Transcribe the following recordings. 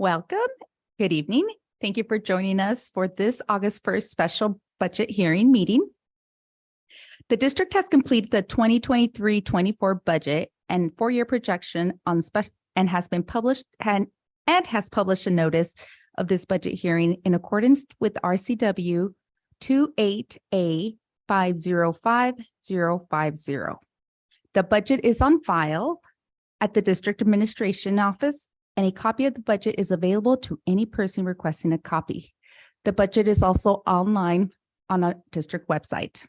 Welcome. Good evening. Thank you for joining us for this August 1st special budget hearing meeting. The district has completed the 2023-24 budget and four-year projection on and has published a notice of this budget hearing in accordance with RCW 28A505050. The budget is on file at the district administration office, and a copy of the budget is available to any person requesting a copy. The budget is also online on our district website.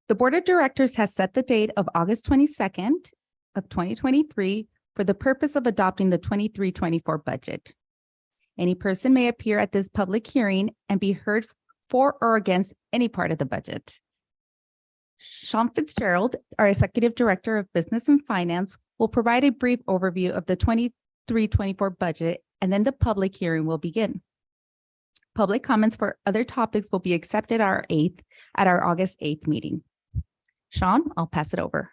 The Board of Directors has set the date of August 22nd of 2023 for the purpose of adopting the 23-24 budget. Any person may appear at this public hearing and be heard for or against any part of the budget. Sean Fitzgerald, our Executive Director of Business and Finance, will provide a brief overview of the 23-24 budget, and then the public hearing will begin. Public comments for other topics will be accepted at our August 8th meeting. Sean, I'll pass it over.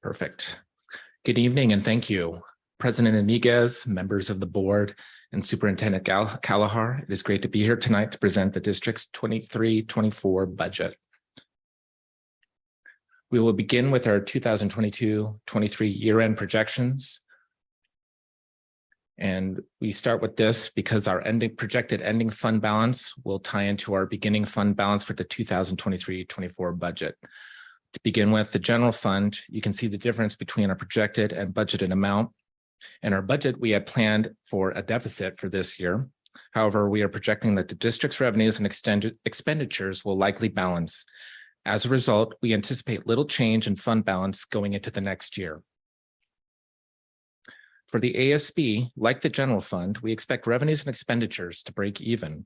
Perfect. Good evening and thank you. President Iniguez, members of the board, and Superintendent Callahar, it is great to be here tonight to present the district's 23-24 budget. We will begin with our 2022-23 year-end projections. And we start with this because our projected ending fund balance will tie into our beginning fund balance for the 2023-24 budget. To begin with, the general fund, you can see the difference between our projected and budgeted amount. In our budget, we had planned for a deficit for this year. However, we are projecting that the district's revenues and expenditures will likely balance. As a result, we anticipate little change in fund balance going into the next year. For the ASB, like the general fund, we expect revenues and expenditures to break even.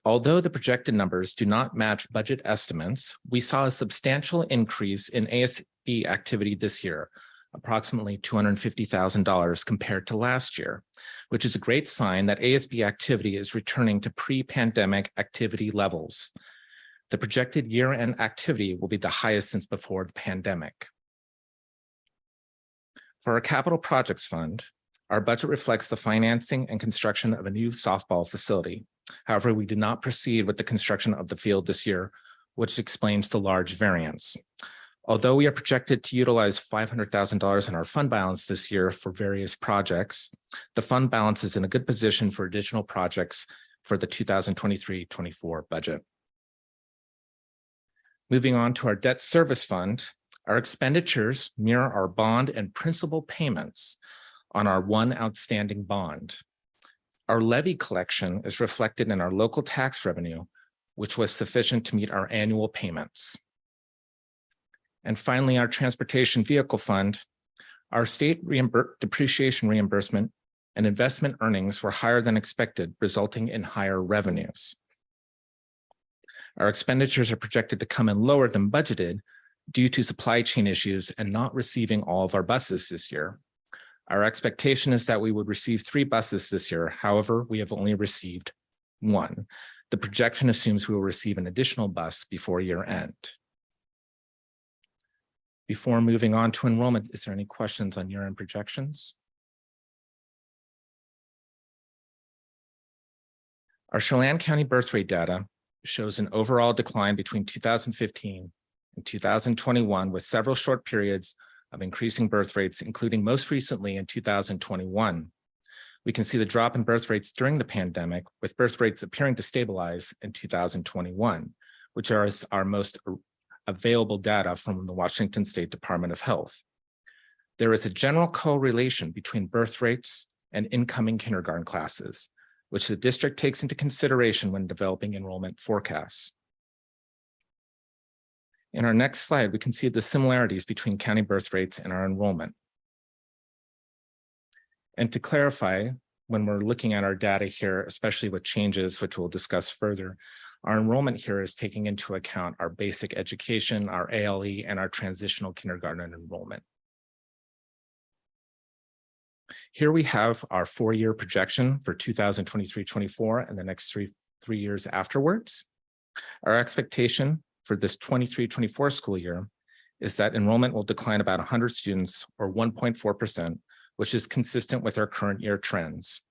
Although the projected numbers do not match budget estimates, we saw a substantial increase in ASB activity this year, approximately $250,000 compared to last year, which is a great sign that ASB activity is returning to pre-pandemic activity levels. The projected year-end activity will be the highest since before the pandemic. For our capital projects fund, our budget reflects the financing and construction of a new softball facility. However, we did not proceed with the construction of the field this year, which explains the large variance. Although we are projected to utilize $500,000 in our fund balance this year for various projects, the fund balance is in a good position for additional projects for the 2023-24 budget. Moving on to our debt service fund, our expenditures mirror our bond and principal payments on our one outstanding bond. Our levy collection is reflected in our local tax revenue, which was sufficient to meet our annual payments. And finally, our transportation vehicle fund, our state depreciation reimbursement and investment earnings were higher than expected, resulting in higher revenues. Our expenditures are projected to come in lower than budgeted due to supply chain issues and not receiving all of our buses this year. Our expectation is that we would receive 3 buses this year. However, we have only received 1. The projection assumes we will receive an additional bus before year end. Before moving on to enrollment, is there any questions on year-end projections? Our Chelan County birth rate data shows an overall decline between 2015 and 2021, with several short periods of increasing birth rates, including most recently in 2021. We can see the drop in birth rates during the pandemic, with birth rates appearing to stabilize in 2021, which are our most available data from the Washington State Department of Health. There is a general correlation between birth rates and incoming kindergarten classes. which the district takes into consideration when developing enrollment forecasts. In our next slide, we can see the similarities between county birth rates and our enrollment. And to clarify, when we're looking at our data here, especially with changes, which we'll discuss further, our enrollment here is taking into account our basic education, our ALE, and our transitional kindergarten enrollment. Here we have our 4-year projection for 2023-24 and the next three years afterwards. Our expectation for this 23-24 school year is that enrollment will decline about 100 students or 1.4%, which is consistent with our current year trends.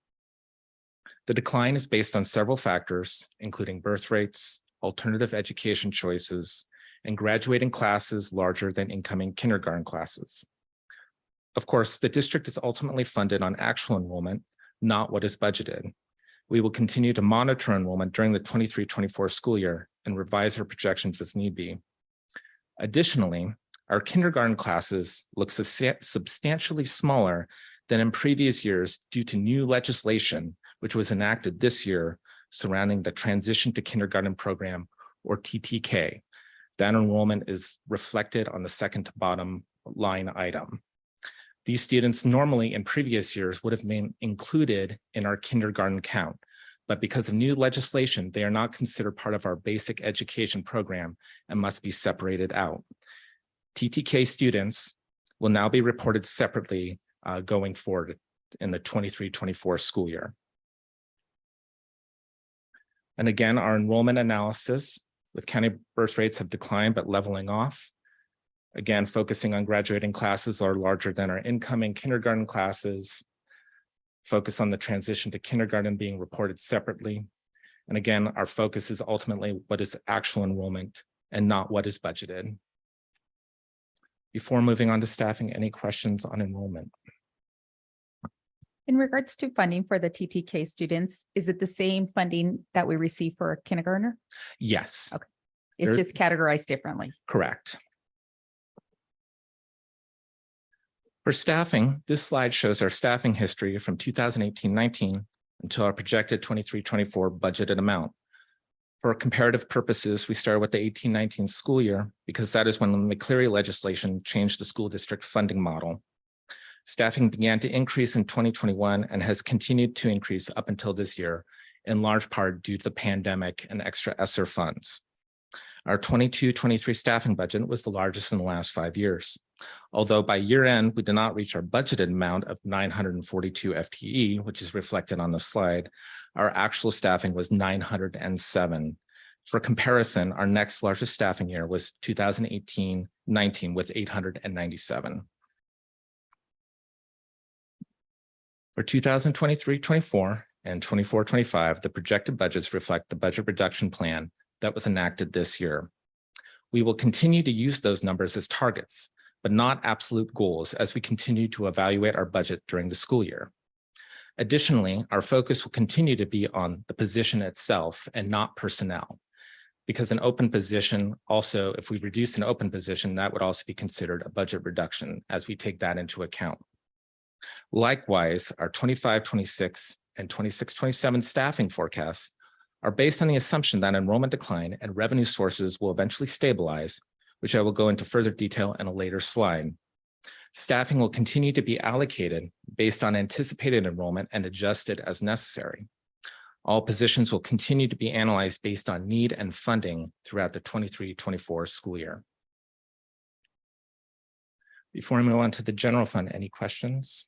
The decline is based on several factors, including birth rates, alternative education choices, and graduating classes larger than incoming kindergarten classes. Of course, the district is ultimately funded on actual enrollment, not what is budgeted. We will continue to monitor enrollment during the 23-24 school year and revise our projections as need be. Additionally, our kindergarten classes look substantially smaller than in previous years due to new legislation, which was enacted this year surrounding the Transition to Kindergarten Program, or TTK. That enrollment is reflected on the second to bottom line item. These students normally in previous years would have been included in our kindergarten count, but because of new legislation, they are not considered part of our basic education program and must be separated out. TTK students will now be reported separately going forward in the 23-24 school year. And again, our enrollment analysis with county birth rates have declined but leveling off. Again, focusing on graduating classes are larger than our incoming kindergarten classes. Focus on the transition to kindergarten being reported separately. And again, our focus is ultimately what is actual enrollment and not what is budgeted. Before moving on to staffing, any questions on enrollment? In regards to funding for the TTK students, is it the same funding that we receive for a kindergartner? Yes. Okay. It's just categorized differently. Correct. For staffing, this slide shows our staffing history from 2018-19 until our projected 23-24 budgeted amount. For comparative purposes, we started with the 18-19 school year because that is when the McCleary legislation changed the school district funding model. Staffing began to increase in 2021 and has continued to increase up until this year, in large part due to the pandemic and extra ESSER funds. Our 22-23 staffing budget was the largest in the last 5 years. Although by year end, we did not reach our budgeted amount of 942 FTE, which is reflected on the slide, our actual staffing was 907. For comparison, our next largest staffing year was 2018-19 with 897. For 2023-24 and 24-25, the projected budgets reflect the budget reduction plan that was enacted this year. We will continue to use those numbers as targets, but not absolute goals as we continue to evaluate our budget during the school year. Additionally, our focus will continue to be on the position itself and not personnel, because an open position also, if we reduce an open position, that would also be considered a budget reduction as we take that into account. Likewise, our 25-26 and 26-27 staffing forecasts are based on the assumption that enrollment decline and revenue sources will eventually stabilize, which I will go into further detail in a later slide. Staffing will continue to be allocated based on anticipated enrollment and adjusted as necessary. All positions will continue to be analyzed based on need and funding throughout the 23-24 school year. Before I move on to the general fund, any questions?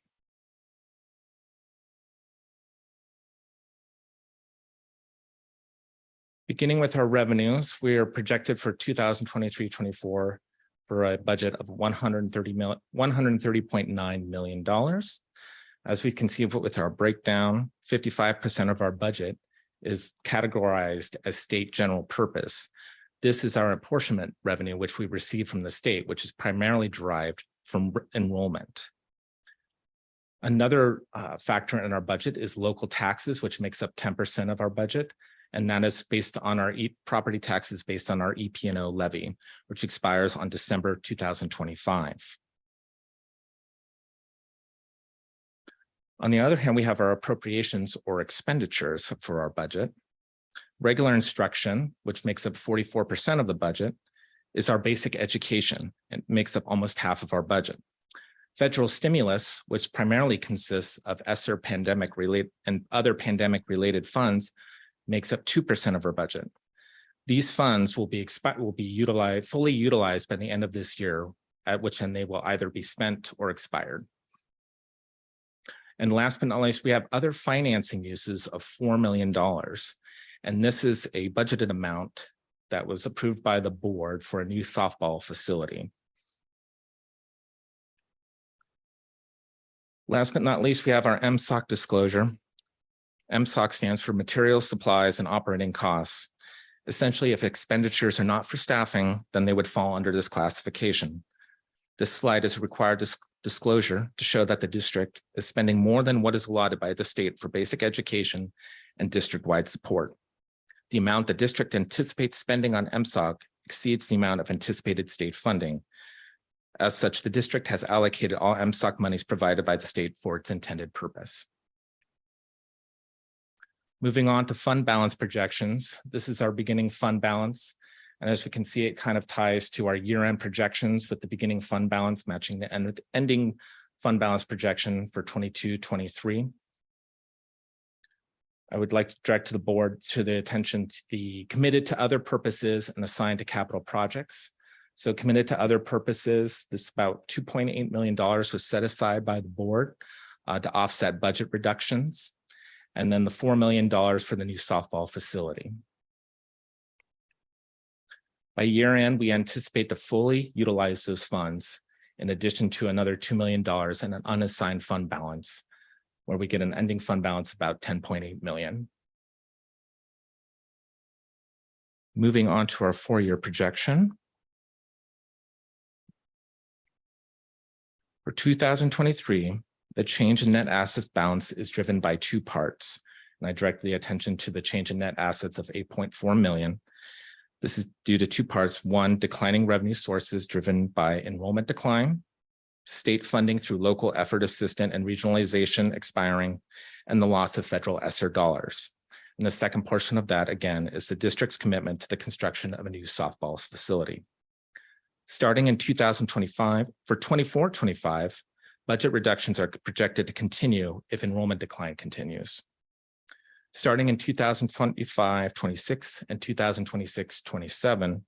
Beginning with our revenues, we are projected for 2023-24 for a budget of $130.9 million. As we can see with our breakdown, 55% of our budget is categorized as state general purpose. This is our apportionment revenue, which we receive from the state, which is primarily derived from enrollment. Another factor in our budget is local taxes, which makes up 10% of our budget. And that is based on our property taxes based on our EP&O levy, which expires on December 2025. On the other hand, we have our appropriations or expenditures for our budget. Regular instruction, which makes up 44% of the budget, is our basic education and makes up almost half of our budget. Federal stimulus, which primarily consists of ESSER pandemic related and other pandemic related funds, makes up 2% of our budget. These funds will be fully utilized by the end of this year, at which end they will either be spent or expired. And last but not least, we have other financing uses of $4 million. And this is a budgeted amount that was approved by the board for a new softball facility. Last but not least, we have our MSOC disclosure. MSOC stands for Materials, Supplies, and Operating Costs. Essentially, if expenditures are not for staffing, then they would fall under this classification. This slide is a required disclosure to show that the district is spending more than what is allotted by the state for basic education and district-wide support. The amount the district anticipates spending on MSOC exceeds the amount of anticipated state funding. As such, the district has allocated all MSOC monies provided by the state for its intended purpose. Moving on to fund balance projections. This is our beginning fund balance. And as we can see, it kind of ties to our year-end projections with the beginning fund balance matching the ending fund balance projection for 22-23. I would like to direct to the board to the attention to the committed to other purposes and assigned to capital projects. So committed to other purposes, this about $2.8 million was set aside by the board to offset budget reductions. And then the $4 million for the new softball facility. By year end, we anticipate to fully utilize those funds in addition to another $2 million in an unassigned fund balance, where we get an ending fund balance of about $10.8 million. Moving on to our 4-year projection. For 2023, the change in net assets balance is driven by 2 parts. And I direct the attention to the change in net assets of $8.4 million. This is due to 2 parts. 1, declining revenue sources driven by enrollment decline, state funding through local effort assistant and regionalization expiring, and the loss of federal ESSER dollars. And the second portion of that, again, is the district's commitment to the construction of a new softball facility. Starting in 2025, for 24-25, budget reductions are projected to continue if enrollment decline continues. Starting in 2025-26 and 2026-27,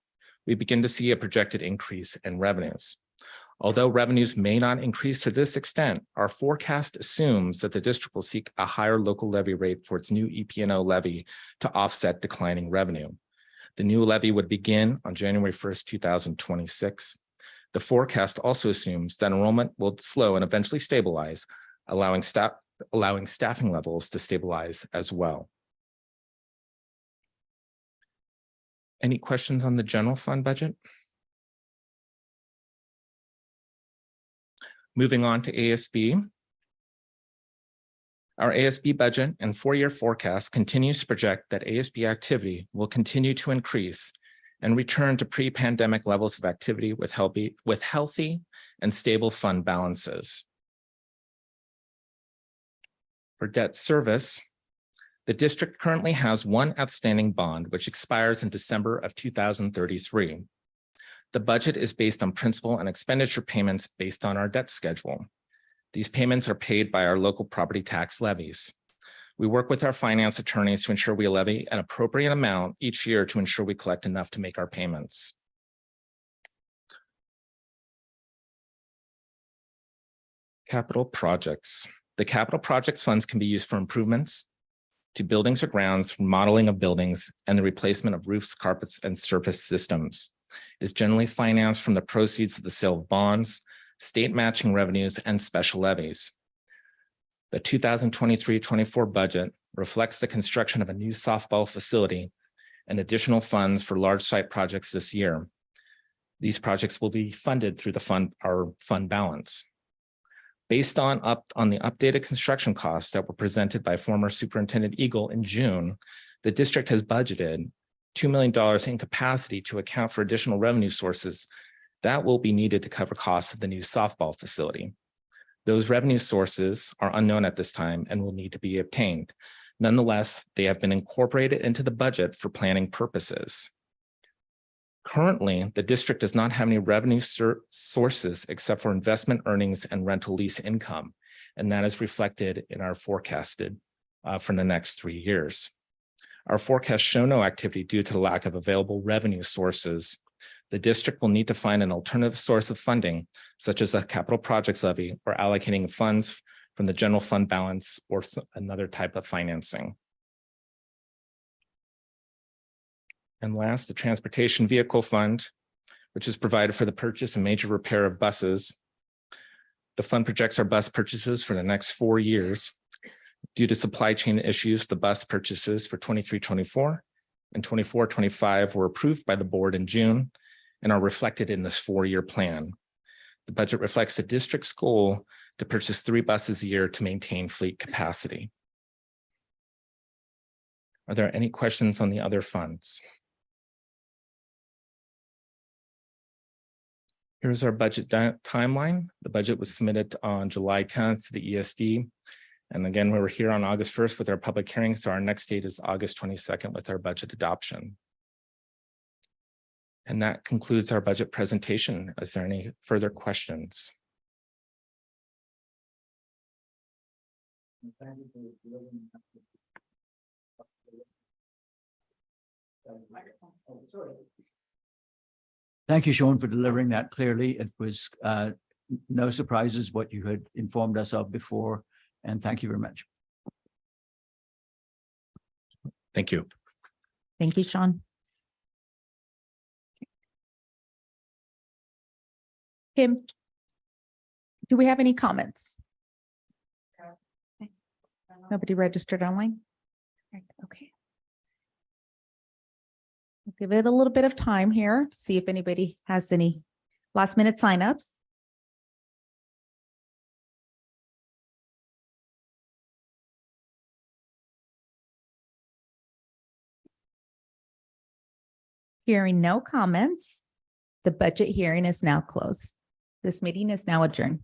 we begin to see a projected increase in revenues. Although revenues may not increase to this extent, our forecast assumes that the district will seek a higher local levy rate for its new EP&O levy to offset declining revenue. The new levy would begin on January 1st, 2026. The forecast also assumes that enrollment will slow and eventually stabilize, allowing staffing levels to stabilize as well. Any questions on the general fund budget? Moving on to ASB. Our ASB budget and 4-year forecast continues to project that ASB activity will continue to increase and return to pre-pandemic levels of activity with healthy and stable fund balances. For debt service, the district currently has 1 outstanding bond, which expires in December of 2033. The budget is based on principal and expenditure payments based on our debt schedule. These payments are paid by our local property tax levies. We work with our finance attorneys to ensure we levy an appropriate amount each year to ensure we collect enough to make our payments. Capital projects. The capital projects funds can be used for improvements to buildings or grounds, remodeling of buildings, and the replacement of roofs, carpets, and surface systems. It is generally financed from the proceeds of the sale of bonds, state matching revenues, and special levies. The 2023-24 budget reflects the construction of a new softball facility and additional funds for large site projects this year. These projects will be funded through our fund balance. Based on the updated construction costs that were presented by former Superintendent Eagle in June, the district has budgeted $2 million in capacity to account for additional revenue sources that will be needed to cover costs of the new softball facility. Those revenue sources are unknown at this time and will need to be obtained. Nonetheless, they have been incorporated into the budget for planning purposes. Currently, the district does not have any revenue sources except for investment earnings and rental lease income, and that is reflected in our forecasted for the next 3 years. Our forecasts show no activity due to the lack of available revenue sources. The district will need to find an alternative source of funding, such as a capital projects levy or allocating funds from the general fund balance or another type of financing. And last, the Transportation Vehicle Fund, which is provided for the purchase and major repair of buses. The fund projects our bus purchases for the next 4 years. Due to supply chain issues, the bus purchases for 23-24 and 24-25 were approved by the board in June and are reflected in this 4-year plan. The budget reflects the district's goal to purchase 3 buses a year to maintain fleet capacity. Are there any questions on the other funds? Here's our budget timeline. The budget was submitted on July 10th to the ESD. And again, we were here on August 1st with our public hearing. So our next date is August 22nd with our budget adoption. And that concludes our budget presentation. Is there any further questions? Thank you, Sean, for delivering that clearly. It was no surprises what you had informed us of before, and thank you very much. Thank you. Thank you, Sean. Kim, do we have any comments? Nobody registered online? Right, okay. We'll give it a little bit of time here to see if anybody has any last minute signups. Hearing no comments, the budget hearing is now closed. This meeting is now adjourned.